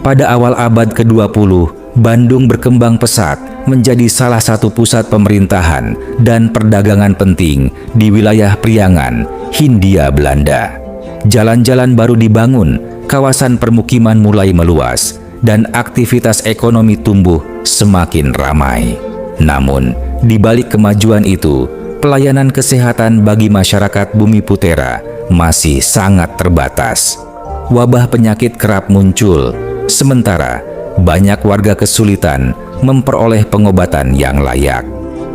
Pada awal abad ke-20, Bandung berkembang pesat menjadi salah satu pusat pemerintahan dan perdagangan penting di wilayah Priangan, Hindia Belanda. Jalan-jalan baru dibangun, kawasan permukiman mulai meluas, dan aktivitas ekonomi tumbuh semakin ramai. Namun, di balik kemajuan itu, pelayanan kesehatan bagi masyarakat Bumiputera masih sangat terbatas. Wabah penyakit kerap muncul, sementara banyak warga kesulitan memperoleh pengobatan yang layak.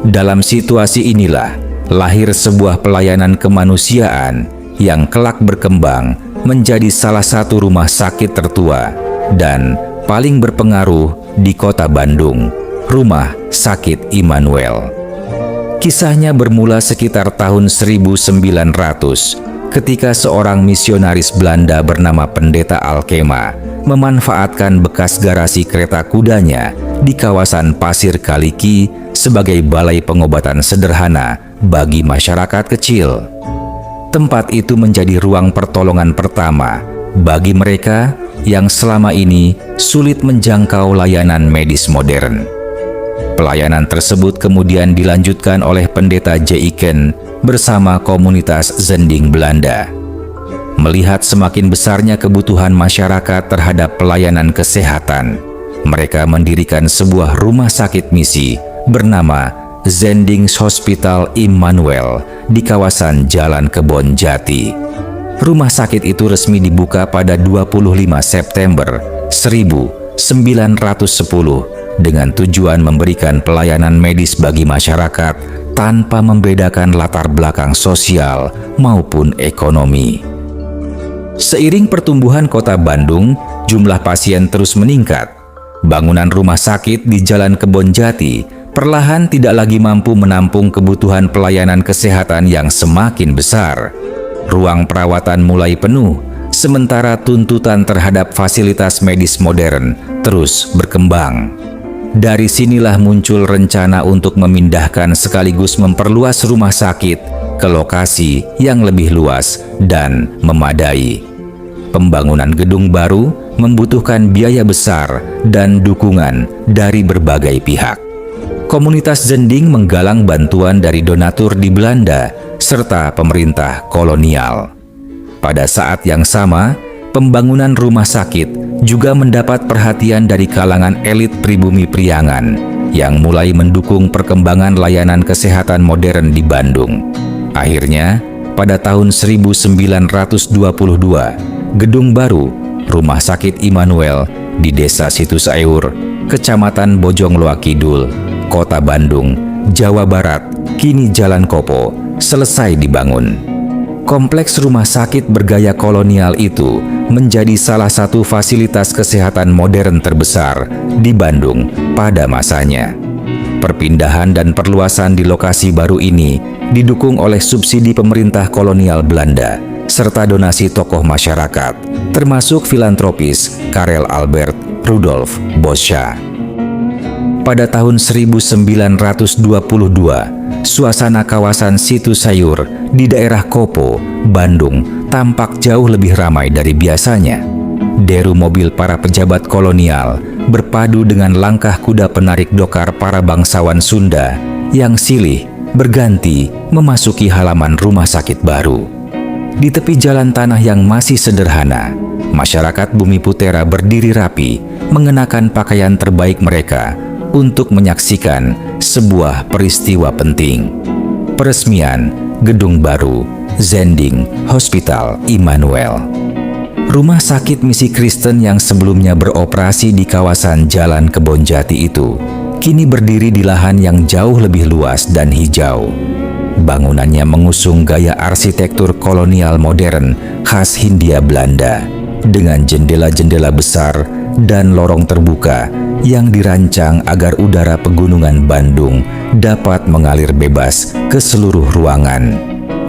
Dalam situasi inilah lahir sebuah pelayanan kemanusiaan yang kelak berkembang menjadi salah satu rumah sakit tertua dan paling berpengaruh di kota Bandung, Rumah Sakit Immanuel. Kisahnya bermula sekitar tahun 1900 ketika seorang misionaris Belanda bernama Pendeta Alkema memanfaatkan bekas garasi kereta kudanya di kawasan Pasir Kaliki sebagai balai pengobatan sederhana bagi masyarakat kecil. Tempat itu menjadi ruang pertolongan pertama bagi mereka yang selama ini sulit menjangkau layanan medis modern. Pelayanan tersebut kemudian dilanjutkan oleh Pendeta Jeiken bersama komunitas Zending Belanda. Melihat semakin besarnya kebutuhan masyarakat terhadap pelayanan kesehatan, mereka mendirikan sebuah rumah sakit misi bernama Zendings Hospital Immanuel di kawasan Jalan Kebon Jati. Rumah sakit itu resmi dibuka pada 25 September 1910 dengan tujuan memberikan pelayanan medis bagi masyarakat tanpa membedakan latar belakang sosial maupun ekonomi. Seiring pertumbuhan kota Bandung, jumlah pasien terus meningkat. Bangunan rumah sakit di Jalan Kebon Jati perlahan tidak lagi mampu menampung kebutuhan pelayanan kesehatan yang semakin besar. Ruang perawatan mulai penuh, sementara tuntutan terhadap fasilitas medis modern terus berkembang. Dari sinilah muncul rencana untuk memindahkan sekaligus memperluas rumah sakit ke lokasi yang lebih luas dan memadai. Pembangunan gedung baru membutuhkan biaya besar dan dukungan dari berbagai pihak. Komunitas Zending menggalang bantuan dari donatur di Belanda serta pemerintah kolonial. Pada saat yang sama, pembangunan rumah sakit juga mendapat perhatian dari kalangan elit pribumi Priangan yang mulai mendukung perkembangan layanan kesehatan modern di Bandung. Akhirnya, pada tahun 1922, gedung baru Rumah Sakit Immanuel di Desa Situsayur, Kecamatan Bojongloa Kidul, Kota Bandung, Jawa Barat, kini Jalan Kopo, selesai dibangun. Kompleks rumah sakit bergaya kolonial itu menjadi salah satu fasilitas kesehatan modern terbesar di Bandung pada masanya. Perpindahan dan perluasan di lokasi baru ini didukung oleh subsidi pemerintah kolonial Belanda serta donasi tokoh masyarakat, termasuk filantropis Karel Albert Rudolf Boscha. Pada tahun 1922, suasana kawasan Situsayur di daerah Kopo, Bandung tampak jauh lebih ramai dari biasanya. Deru mobil para pejabat kolonial berpadu dengan langkah kuda penarik dokar para bangsawan Sunda yang silih berganti memasuki halaman rumah sakit baru. Di tepi jalan tanah yang masih sederhana, masyarakat Bumiputera berdiri rapi mengenakan pakaian terbaik mereka untuk menyaksikan sebuah peristiwa penting. Peresmian gedung baru Zending Hospital Immanuel. Rumah sakit misi Kristen yang sebelumnya beroperasi di kawasan Jalan Kebon Jati itu kini berdiri di lahan yang jauh lebih luas dan hijau. Bangunannya mengusung gaya arsitektur kolonial modern khas Hindia Belanda dengan jendela-jendela besar dan lorong terbuka yang dirancang agar udara pegunungan Bandung dapat mengalir bebas ke seluruh ruangan.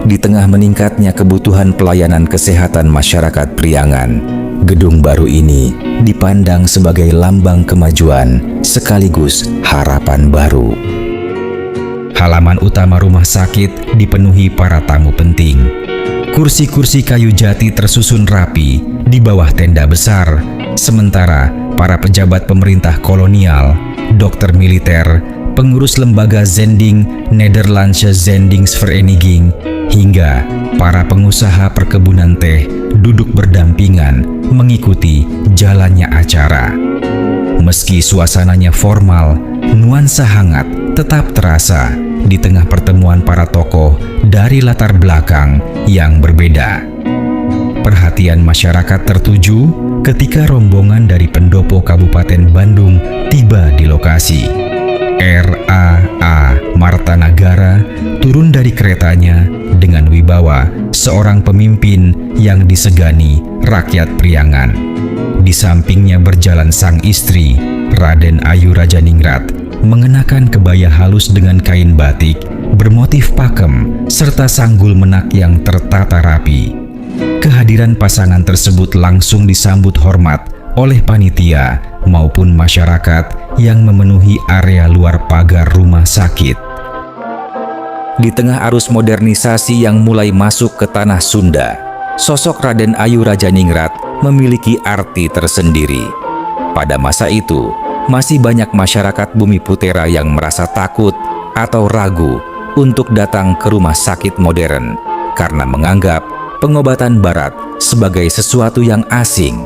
Di tengah meningkatnya kebutuhan pelayanan kesehatan masyarakat Priangan, gedung baru ini dipandang sebagai lambang kemajuan sekaligus harapan baru. Halaman utama rumah sakit dipenuhi para tamu penting. Kursi-kursi kayu jati tersusun rapi di bawah tenda besar Sementara para pejabat pemerintah kolonial, dokter militer, pengurus lembaga Zending Nederlandse Zendingsvereniging, hingga para pengusaha perkebunan teh duduk berdampingan mengikuti jalannya acara. Meski suasananya formal, nuansa hangat tetap terasa di tengah pertemuan para tokoh dari latar belakang yang berbeda. Perhatian masyarakat tertuju ketika rombongan dari pendopo Kabupaten Bandung tiba di lokasi. R.A.A. Martanagara turun dari keretanya dengan wibawa seorang pemimpin yang disegani rakyat Priangan. Di sampingnya berjalan sang istri, Raden Ayu Rajaningrat, mengenakan kebaya halus dengan kain batik bermotif pakem serta sanggul menak yang tertata rapi. Kehadiran pasangan tersebut langsung disambut hormat oleh panitia maupun masyarakat yang memenuhi area luar pagar rumah sakit. Di tengah arus modernisasi yang mulai masuk ke tanah Sunda, sosok Raden Ayu Rajaningrat memiliki arti tersendiri. Pada masa itu, masih banyak masyarakat Bumi Putera yang merasa takut atau ragu untuk datang ke rumah sakit modern karena menganggap pengobatan barat sebagai sesuatu yang asing.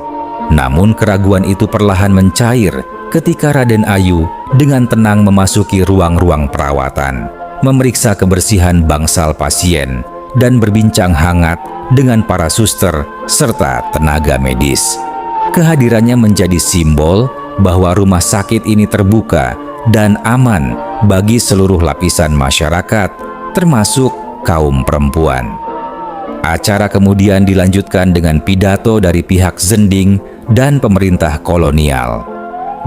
Namun keraguan itu perlahan mencair ketika Raden Ayu dengan tenang memasuki ruang-ruang perawatan, memeriksa kebersihan bangsal pasien, dan berbincang hangat dengan para suster serta tenaga medis. Kehadirannya menjadi simbol bahwa rumah sakit ini terbuka dan aman bagi seluruh lapisan masyarakat, termasuk kaum perempuan. Acara kemudian dilanjutkan dengan pidato dari pihak Zending dan pemerintah kolonial.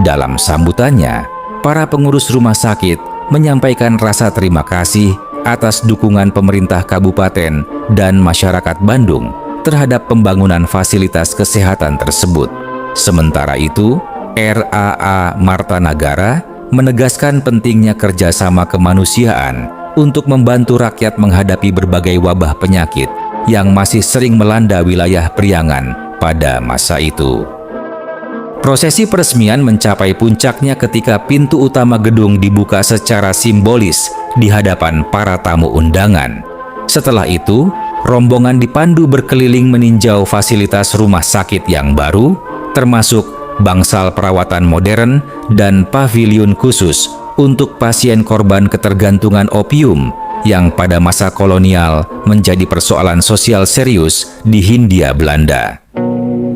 Dalam sambutannya, para pengurus rumah sakit menyampaikan rasa terima kasih atas dukungan pemerintah kabupaten dan masyarakat Bandung terhadap pembangunan fasilitas kesehatan tersebut. Sementara itu, R.A.A. Martanagara menegaskan pentingnya kerjasama kemanusiaan untuk membantu rakyat menghadapi berbagai wabah penyakit yang masih sering melanda wilayah Priangan pada masa itu. Prosesi peresmian mencapai puncaknya ketika pintu utama gedung dibuka secara simbolis di hadapan para tamu undangan. Setelah itu, rombongan dipandu berkeliling meninjau fasilitas rumah sakit yang baru, termasuk bangsal perawatan modern dan paviliun khusus untuk pasien korban ketergantungan opium yang pada masa kolonial menjadi persoalan sosial serius di Hindia Belanda.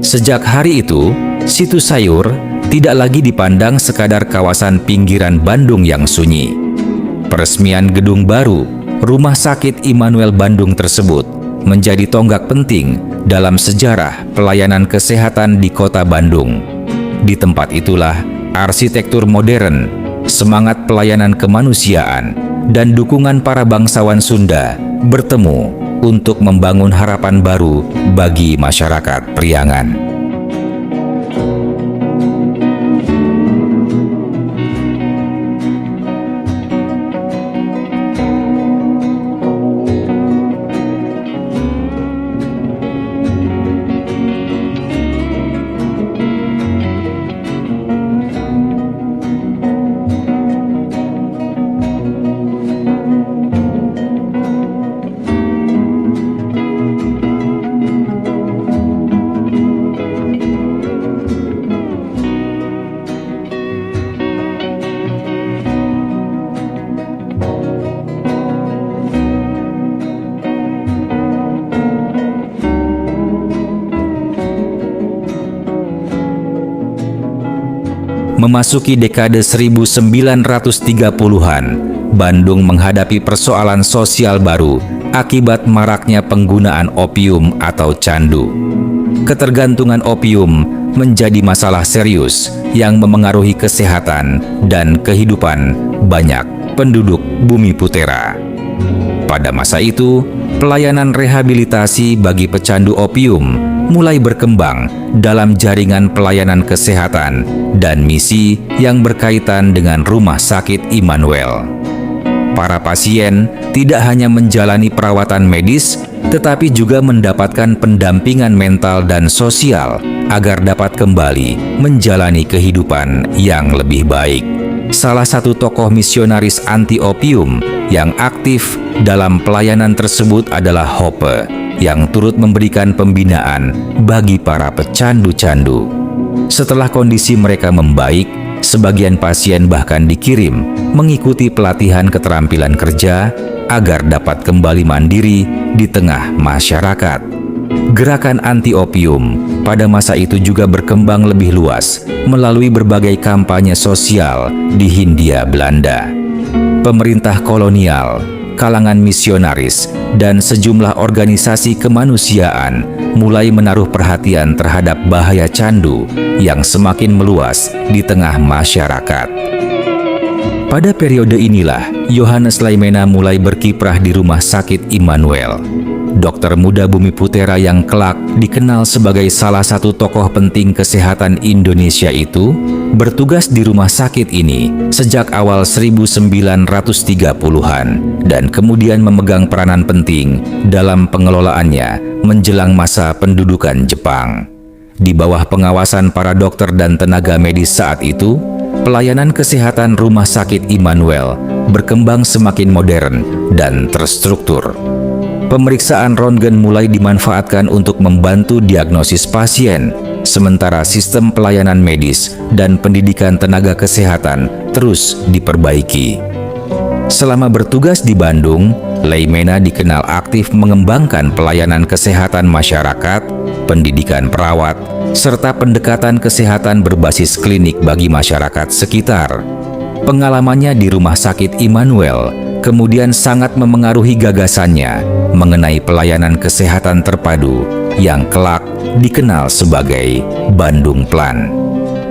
Sejak hari itu, Situ Sayur tidak lagi dipandang sekadar kawasan pinggiran Bandung yang sunyi. Peresmian gedung baru, Rumah Sakit Immanuel Bandung tersebut menjadi tonggak penting dalam sejarah pelayanan kesehatan di kota Bandung. Di tempat itulah arsitektur modern, semangat pelayanan kemanusiaan, dan dukungan para bangsawan Sunda bertemu untuk membangun harapan baru bagi masyarakat Priangan. Memasuki dekade 1930-an, Bandung menghadapi persoalan sosial baru akibat maraknya penggunaan opium atau candu. Ketergantungan opium menjadi masalah serius yang memengaruhi kesehatan dan kehidupan banyak penduduk Bumi Putera. Pada masa itu, pelayanan rehabilitasi bagi pecandu opium mulai berkembang dalam jaringan pelayanan kesehatan dan misi yang berkaitan dengan Rumah Sakit Immanuel. Para pasien tidak hanya menjalani perawatan medis, tetapi juga mendapatkan pendampingan mental dan sosial agar dapat kembali menjalani kehidupan yang lebih baik. Salah satu tokoh misionaris anti-opium yang aktif dalam pelayanan tersebut adalah Hope, yang turut memberikan pembinaan bagi para pecandu-candu. Setelah kondisi mereka membaik, sebagian pasien bahkan dikirim mengikuti pelatihan keterampilan kerja agar dapat kembali mandiri di tengah masyarakat. Gerakan anti-opium pada masa itu juga berkembang lebih luas melalui berbagai kampanye sosial di Hindia Belanda. Pemerintah kolonial, kalangan misionaris, dan sejumlah organisasi kemanusiaan mulai menaruh perhatian terhadap bahaya candu yang semakin meluas di tengah masyarakat. Pada periode inilah, Johannes Laimena mulai berkiprah di Rumah Sakit Immanuel. Dokter muda Bumiputera yang kelak dikenal sebagai salah satu tokoh penting kesehatan Indonesia itu bertugas di rumah sakit ini sejak awal 1930-an dan kemudian memegang peranan penting dalam pengelolaannya menjelang masa pendudukan Jepang. Di bawah pengawasan para dokter dan tenaga medis saat itu, pelayanan kesehatan Rumah Sakit Immanuel berkembang semakin modern dan terstruktur. Pemeriksaan röntgen mulai dimanfaatkan untuk membantu diagnosis pasien, sementara sistem pelayanan medis dan pendidikan tenaga kesehatan terus diperbaiki. Selama bertugas di Bandung, Laimena dikenal aktif mengembangkan pelayanan kesehatan masyarakat, pendidikan perawat, serta pendekatan kesehatan berbasis klinik bagi masyarakat sekitar. Pengalamannya di Rumah Sakit Immanuel kemudian sangat memengaruhi gagasannya mengenai pelayanan kesehatan terpadu yang kelak dikenal sebagai Bandung Plan.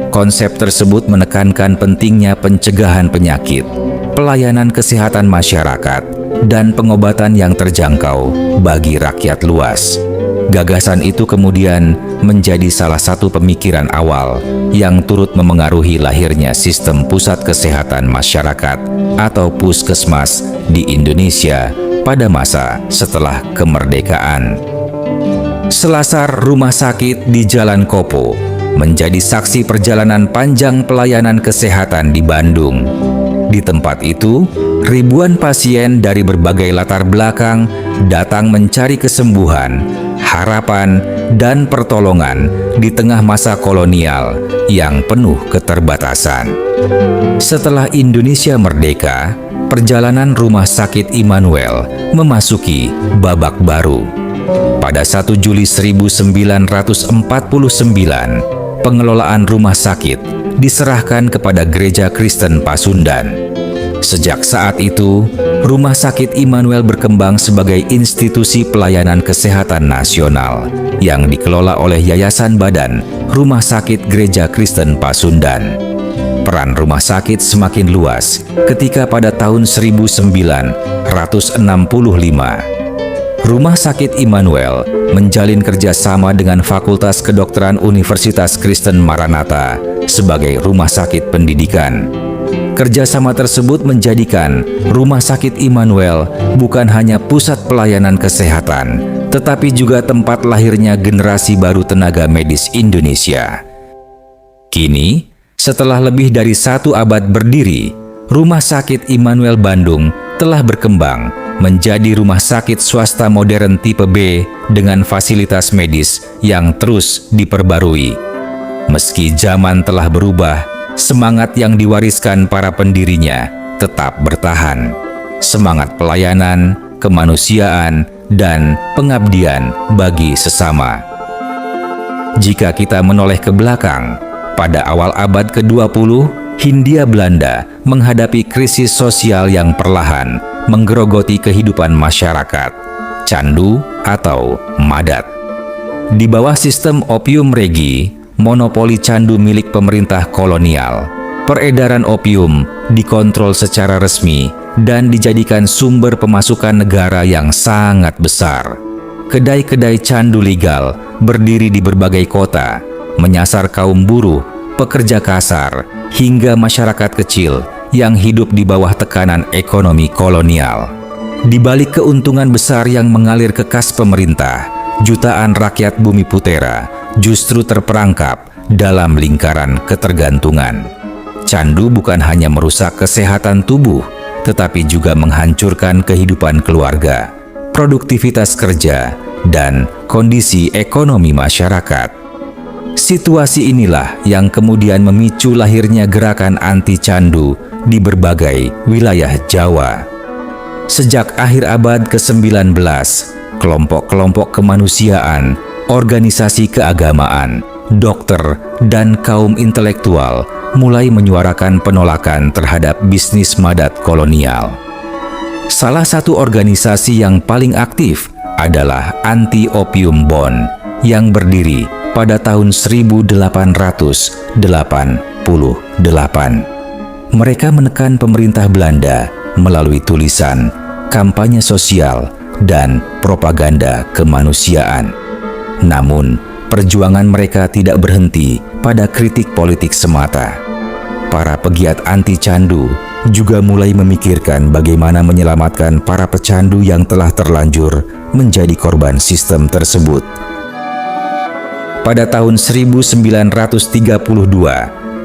Konsep tersebut menekankan pentingnya pencegahan penyakit, pelayanan kesehatan masyarakat, dan pengobatan yang terjangkau bagi rakyat luas. Gagasan itu kemudian menjadi salah satu pemikiran awal yang turut memengaruhi lahirnya sistem pusat kesehatan masyarakat atau puskesmas di Indonesia pada masa setelah kemerdekaan. Selasar Rumah Sakit di Jalan Kopo menjadi saksi perjalanan panjang pelayanan kesehatan di Bandung. Di tempat itu, ribuan pasien dari berbagai latar belakang datang mencari kesembuhan, harapan, dan pertolongan di tengah masa kolonial yang penuh keterbatasan. Setelah Indonesia merdeka, perjalanan Rumah Sakit Immanuel memasuki babak baru. Pada 1 Juli 1949, pengelolaan rumah sakit diserahkan kepada Gereja Kristen Pasundan. Sejak saat itu, Rumah Sakit Immanuel berkembang sebagai institusi pelayanan kesehatan nasional yang dikelola oleh Yayasan Badan Rumah Sakit Gereja Kristen Pasundan. Peran rumah sakit semakin luas ketika pada tahun 1965, Rumah Sakit Immanuel menjalin kerjasama dengan Fakultas Kedokteran Universitas Kristen Maranatha sebagai rumah sakit pendidikan. Kerjasama tersebut menjadikan Rumah Sakit Immanuel bukan hanya pusat pelayanan kesehatan, tetapi juga tempat lahirnya generasi baru tenaga medis Indonesia. Kini, setelah lebih dari 1 abad berdiri, Rumah Sakit Immanuel Bandung telah berkembang menjadi rumah sakit swasta modern tipe B dengan fasilitas medis yang terus diperbarui. Meski zaman telah berubah, semangat yang diwariskan para pendirinya tetap bertahan. Semangat pelayanan, kemanusiaan, dan pengabdian bagi sesama. Jika kita menoleh ke belakang, pada awal abad ke-20, Hindia Belanda menghadapi krisis sosial yang perlahan menggerogoti kehidupan masyarakat, candu atau madat. Di bawah sistem opium regi, monopoli candu milik pemerintah kolonial, peredaran opium dikontrol secara resmi dan dijadikan sumber pemasukan negara yang sangat besar. Kedai-kedai candu legal berdiri di berbagai kota, menyasar kaum buruh, pekerja kasar, hingga masyarakat kecil yang hidup di bawah tekanan ekonomi kolonial. Di balik keuntungan besar yang mengalir ke kas pemerintah, jutaan rakyat Bumiputera justru terperangkap dalam lingkaran ketergantungan. Candu bukan hanya merusak kesehatan tubuh, tetapi juga menghancurkan kehidupan keluarga, produktivitas kerja, dan kondisi ekonomi masyarakat. Situasi inilah yang kemudian memicu lahirnya gerakan anti candu di berbagai wilayah Jawa. Sejak akhir abad ke-19, kelompok-kelompok kemanusiaan, organisasi keagamaan, dokter, dan kaum intelektual mulai menyuarakan penolakan terhadap bisnis madat kolonial. Salah satu organisasi yang paling aktif adalah Anti-Opium Bond yang berdiri pada tahun 1888. Mereka menekan pemerintah Belanda melalui tulisan, kampanye sosial, dan propaganda kemanusiaan. Namun, perjuangan mereka tidak berhenti pada kritik politik semata. Para pegiat anti candu juga mulai memikirkan bagaimana menyelamatkan para pecandu yang telah terlanjur menjadi korban sistem tersebut. Pada tahun 1932,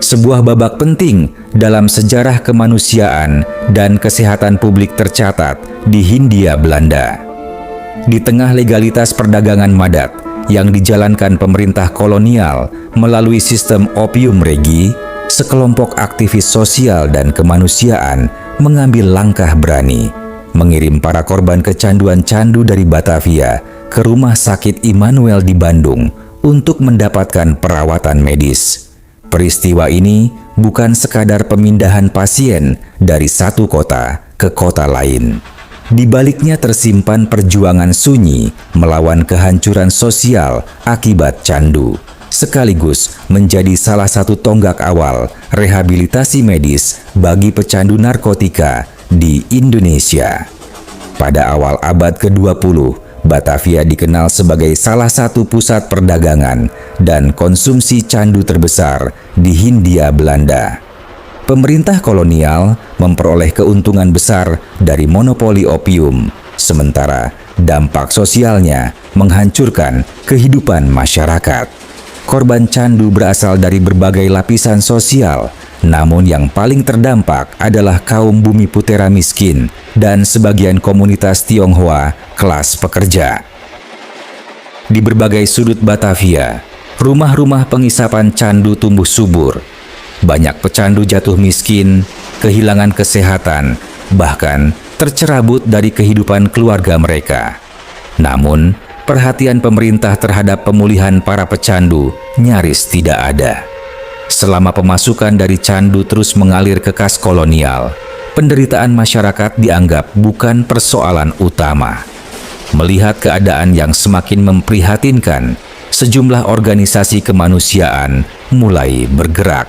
sebuah babak penting dalam sejarah kemanusiaan dan kesehatan publik tercatat di Hindia Belanda. Di tengah legalitas perdagangan madat yang dijalankan pemerintah kolonial melalui sistem opium regi, sekelompok aktivis sosial dan kemanusiaan mengambil langkah berani, mengirim para korban kecanduan candu dari Batavia ke Rumah Sakit Immanuel di Bandung untuk mendapatkan perawatan medis. Peristiwa ini bukan sekadar pemindahan pasien dari satu kota ke kota lain. Di baliknya tersimpan perjuangan sunyi melawan kehancuran sosial akibat candu, sekaligus menjadi salah satu tonggak awal rehabilitasi medis bagi pecandu narkotika di Indonesia. Pada awal abad ke-20, Batavia dikenal sebagai salah satu pusat perdagangan dan konsumsi candu terbesar di Hindia Belanda. Pemerintah kolonial memperoleh keuntungan besar dari monopoli opium, sementara dampak sosialnya menghancurkan kehidupan masyarakat. Korban candu berasal dari berbagai lapisan sosial, namun yang paling terdampak adalah kaum bumi putera miskin dan sebagian komunitas Tionghoa kelas pekerja. Di berbagai sudut Batavia, rumah-rumah pengisapan candu tumbuh subur. Banyak pecandu jatuh miskin, kehilangan kesehatan, bahkan tercerabut dari kehidupan keluarga mereka. Namun, perhatian pemerintah terhadap pemulihan para pecandu nyaris tidak ada. Selama pemasukan dari candu terus mengalir ke kas kolonial, penderitaan masyarakat dianggap bukan persoalan utama. Melihat keadaan yang semakin memprihatinkan, sejumlah organisasi kemanusiaan mulai bergerak.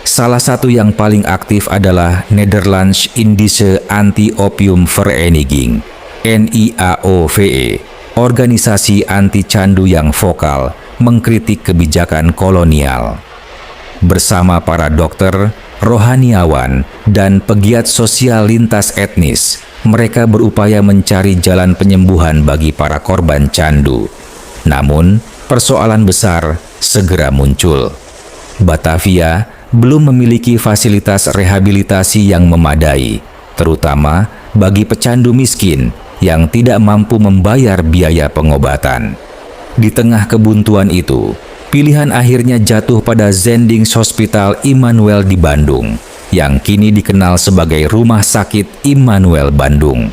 Salah satu yang paling aktif adalah Nederlands Indische Anti-Opium Vereniging, NIAOVE, organisasi anti candu yang vokal mengkritik kebijakan kolonial. Bersama para dokter, rohaniawan, dan pegiat sosial lintas etnis, mereka berupaya mencari jalan penyembuhan bagi para korban candu. Namun, persoalan besar segera muncul. Batavia belum memiliki fasilitas rehabilitasi yang memadai, terutama bagi pecandu miskin yang tidak mampu membayar biaya pengobatan. Di tengah kebuntuan itu, pilihan akhirnya jatuh pada Zendings Hospital Immanuel di Bandung, yang kini dikenal sebagai Rumah Sakit Immanuel Bandung.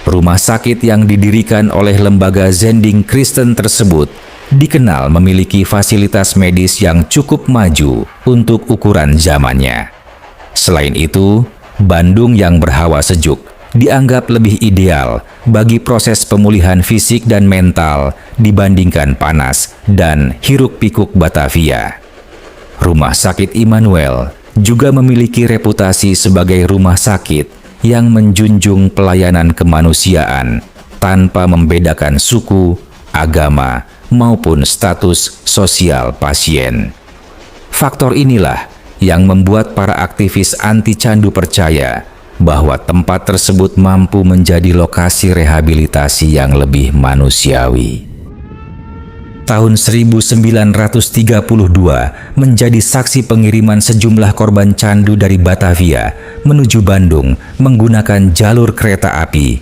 Rumah sakit yang didirikan oleh lembaga Zending Kristen tersebut dikenal memiliki fasilitas medis yang cukup maju untuk ukuran zamannya. Selain itu, Bandung yang berhawa sejuk dianggap lebih ideal bagi proses pemulihan fisik dan mental dibandingkan panas dan hiruk-pikuk Batavia. Rumah Sakit Immanuel juga memiliki reputasi sebagai rumah sakit yang menjunjung pelayanan kemanusiaan tanpa membedakan suku, agama, maupun status sosial pasien. Faktor inilah yang membuat para aktivis anti candu percaya bahwa tempat tersebut mampu menjadi lokasi rehabilitasi yang lebih manusiawi. tahun 1932 menjadi saksi pengiriman sejumlah korban candu dari Batavia menuju Bandung menggunakan jalur kereta api.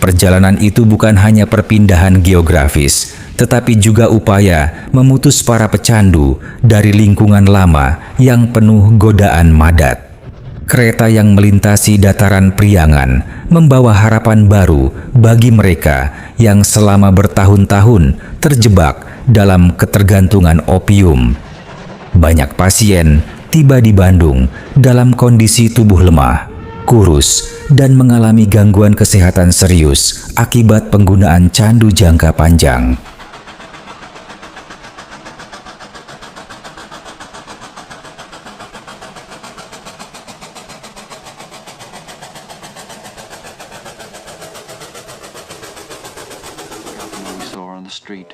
Perjalanan itu bukan hanya perpindahan geografis, tetapi juga upaya memutus para pecandu dari lingkungan lama yang penuh godaan madat. Kereta yang melintasi dataran Priangan membawa harapan baru bagi mereka yang selama bertahun-tahun terjebak dalam ketergantungan opium. Banyak pasien tiba di Bandung dalam kondisi tubuh lemah, kurus, dan mengalami gangguan kesehatan serius akibat penggunaan candu jangka panjang. We saw her on the street.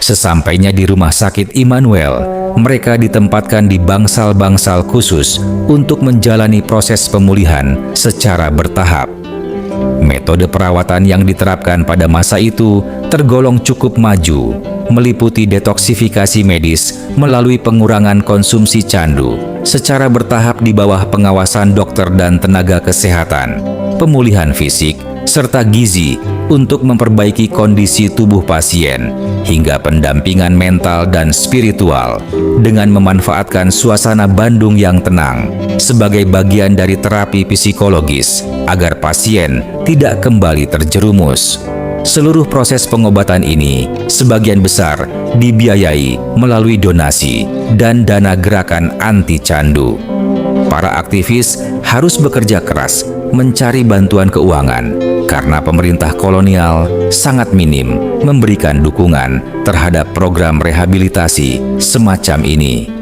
Sesampainya di rumah sakit Immanuel, mereka ditempatkan di bangsal-bangsal khusus untuk menjalani proses pemulihan secara bertahap. Metode perawatan yang diterapkan pada masa itu tergolong cukup maju, meliputi detoksifikasi medis melalui pengurangan konsumsi candu secara bertahap di bawah pengawasan dokter dan tenaga kesehatan, pemulihan fisik, serta gizi untuk memperbaiki kondisi tubuh pasien, hingga pendampingan mental dan spiritual dengan memanfaatkan suasana Bandung yang tenang sebagai bagian dari terapi psikologis agar pasien tidak kembali terjerumus. Seluruh proses pengobatan ini sebagian besar dibiayai melalui donasi dan dana gerakan anti candu. Para aktivis harus bekerja keras mencari bantuan keuangan karena pemerintah kolonial sangat minim memberikan dukungan terhadap program rehabilitasi semacam ini.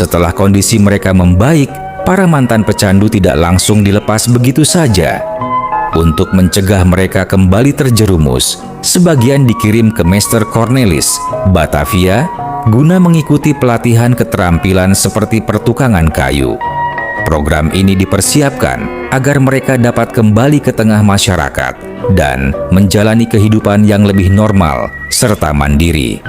Setelah kondisi mereka membaik, para mantan pecandu tidak langsung dilepas begitu saja. Untuk mencegah mereka kembali terjerumus, sebagian dikirim ke Meester Cornelis, Batavia, guna mengikuti pelatihan keterampilan seperti pertukangan kayu. Program ini dipersiapkan agar mereka dapat kembali ke tengah masyarakat dan menjalani kehidupan yang lebih normal serta mandiri.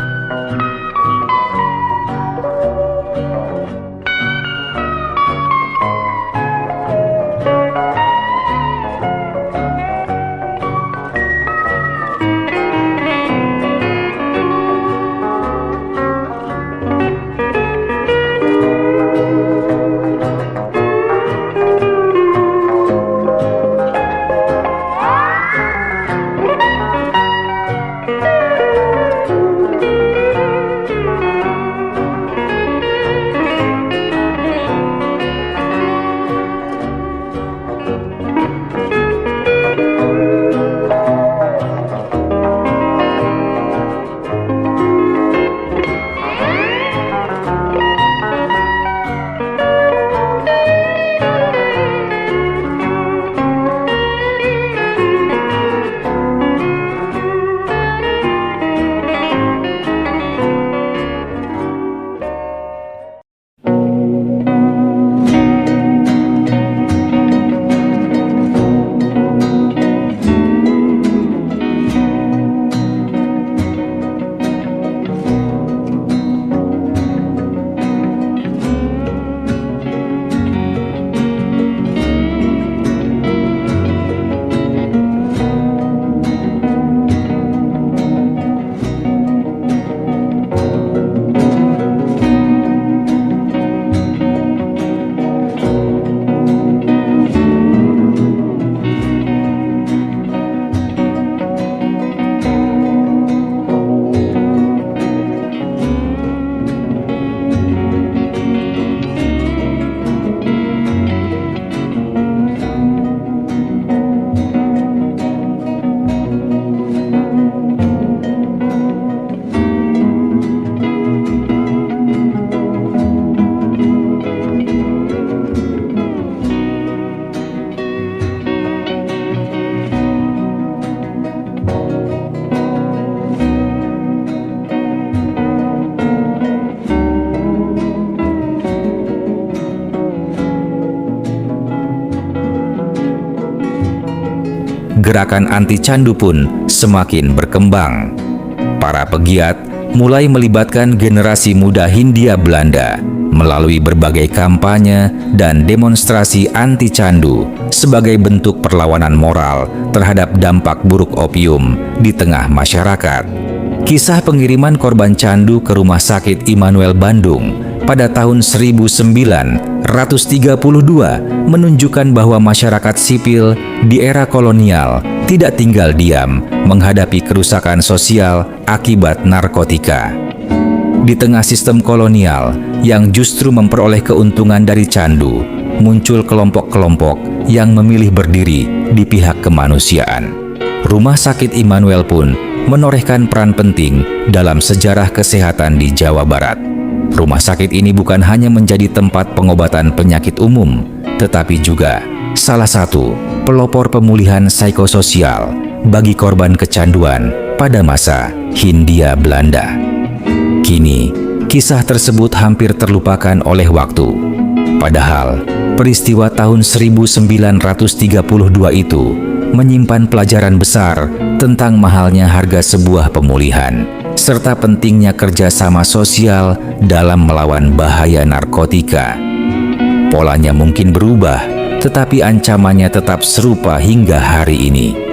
Gerakan anti candu pun semakin berkembang. Para pegiat mulai melibatkan generasi muda Hindia Belanda melalui berbagai kampanye dan demonstrasi anti candu sebagai bentuk perlawanan moral terhadap dampak buruk opium di tengah masyarakat. Kisah pengiriman korban candu ke Rumah Sakit Immanuel Bandung pada tahun 1932 menunjukkan bahwa masyarakat sipil di era kolonial tidak tinggal diam menghadapi kerusakan sosial akibat narkotika. Di tengah sistem kolonial yang justru memperoleh keuntungan dari candu, muncul kelompok-kelompok yang memilih berdiri di pihak kemanusiaan. Rumah Sakit Immanuel pun menorehkan peran penting dalam sejarah kesehatan di Jawa Barat. Rumah sakit ini bukan hanya menjadi tempat pengobatan penyakit umum, tetapi juga salah satu pelopor pemulihan psikososial bagi korban kecanduan pada masa Hindia Belanda. Kini, kisah tersebut hampir terlupakan oleh waktu. Padahal, peristiwa tahun 1932 itu menyimpan pelajaran besar tentang mahalnya harga sebuah pemulihan, serta pentingnya kerjasama sosial dalam melawan bahaya narkotika. Polanya mungkin berubah, tetapi ancamannya tetap serupa hingga hari ini.